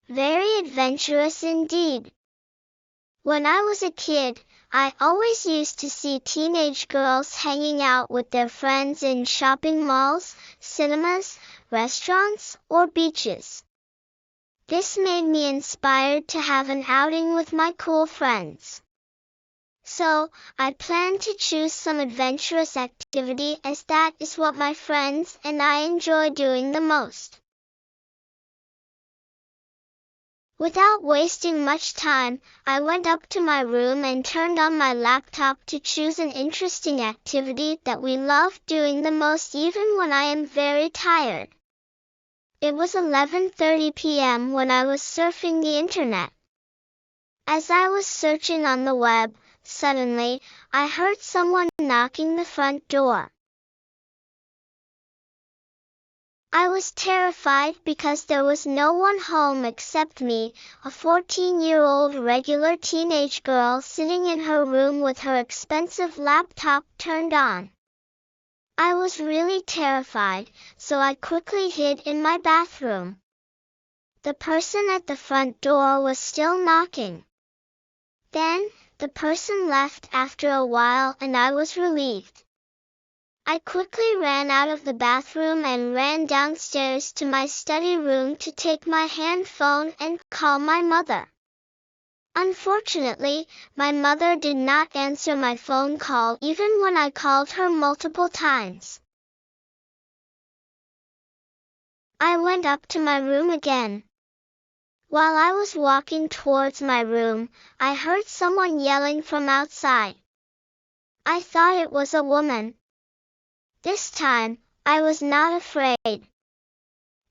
Very adventurous indeed. When I was a kid, I always used to see teenage girls hanging out with their friends in shopping malls, cinemas, restaurants, or beaches. This made me inspired to have an outing with my cool friends. So, I plan to choose some adventurous activity as that is what my friends and I enjoy doing the most. Without wasting much time, I went up to my room and turned on my laptop to choose an interesting activity that we love doing the most even when I am very tired. It was 11:30 p.m. when I was surfing the internet. As I was searching on the web, suddenly, I heard someone knocking the front door. I was terrified because there was no one home except me, a 14-year-old regular teenage girl sitting in her room with her expensive laptop turned on. I was really terrified, so I quickly hid in my bathroom. The person at the front door was still knocking. Then, the person left after a while and I was relieved. I quickly ran out of the bathroom and ran downstairs to my study room to take my hand phone and call my mother. Unfortunately, my mother did not answer my phone call even when I called her multiple times. I went up to my room again. While I was walking towards my room, I heard someone yelling from outside. I thought it was a woman. This time, I was not afraid.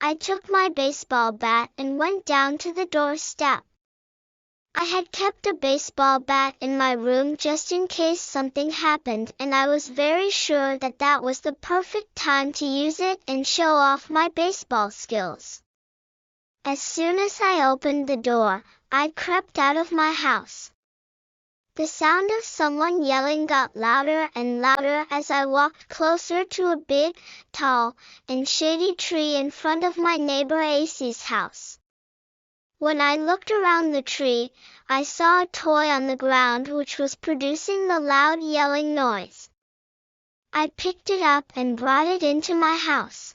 I took my baseball bat and went down to the doorstep. I had kept a baseball bat in my room just in case something happened, and I was very sure that that was the perfect time to use it and show off my baseball skills. As soon as I opened the door, I crept out of my house. The sound of someone yelling got louder and louder as I walked closer to a big, tall, and shady tree in front of my neighbor Acey's house. When I looked around the tree, I saw a toy on the ground which was producing the loud yelling noise. I picked it up and brought it into my house.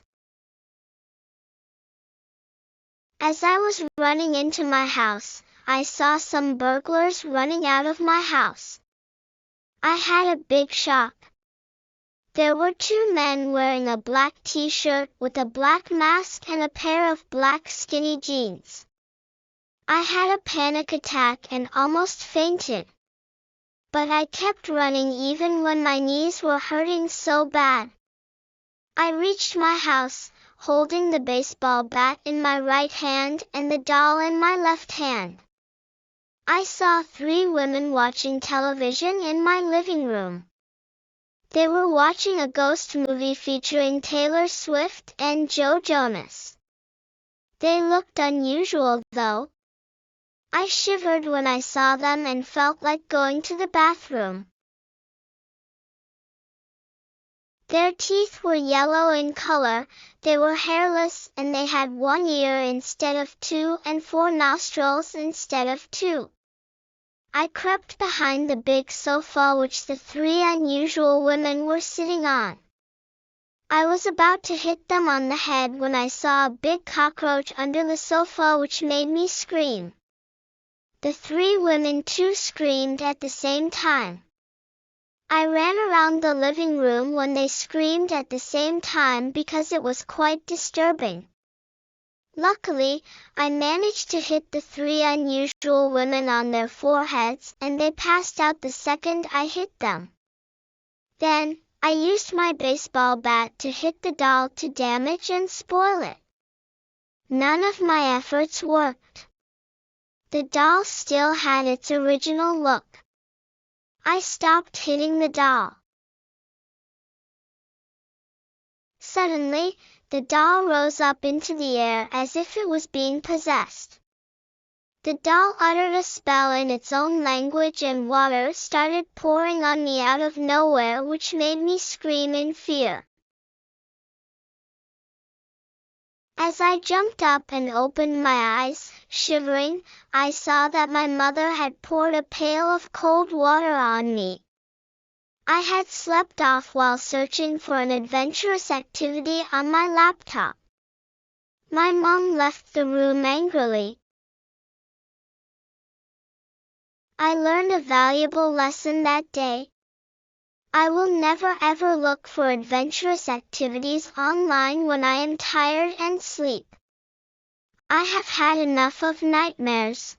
As I was running into my house, I saw some burglars running out of my house. I had a big shock. There were two men wearing a black t-shirt with a black mask and a pair of black skinny jeans. I had a panic attack and almost fainted. But I kept running even when my knees were hurting so bad. I reached my house, holding the baseball bat in my right hand and the doll in my left hand. I saw three women watching television in my living room. They were watching a ghost movie featuring Taylor Swift and Joe Jonas. They looked unusual, though. I shivered when I saw them and felt like going to the bathroom. Their teeth were yellow in color, they were hairless, and they had one ear instead of two and four nostrils instead of two. I crept behind the big sofa which the three unusual women were sitting on. I was about to hit them on the head when I saw a big cockroach under the sofa which made me scream. The three women too screamed at the same time. I ran around the living room when they screamed at the same time because it was quite disturbing. Luckily, I managed to hit the three unusual women on their foreheads and they passed out the second I hit them. Then, I used my baseball bat to hit the doll to damage and spoil it. None of my efforts worked. The doll still had its original look. I stopped hitting the doll. Suddenly, the doll rose up into the air as if it was being possessed. The doll uttered a spell in its own language and water started pouring on me out of nowhere, which made me scream in fear. As I jumped up and opened my eyes, shivering, I saw that my mother had poured a pail of cold water on me. I had slept off while searching for an adventurous activity on my laptop. My mom left the room angrily. I learned a valuable lesson that day. I will never ever look for adventurous activities online when I am tired and sleep. I have had enough of nightmares.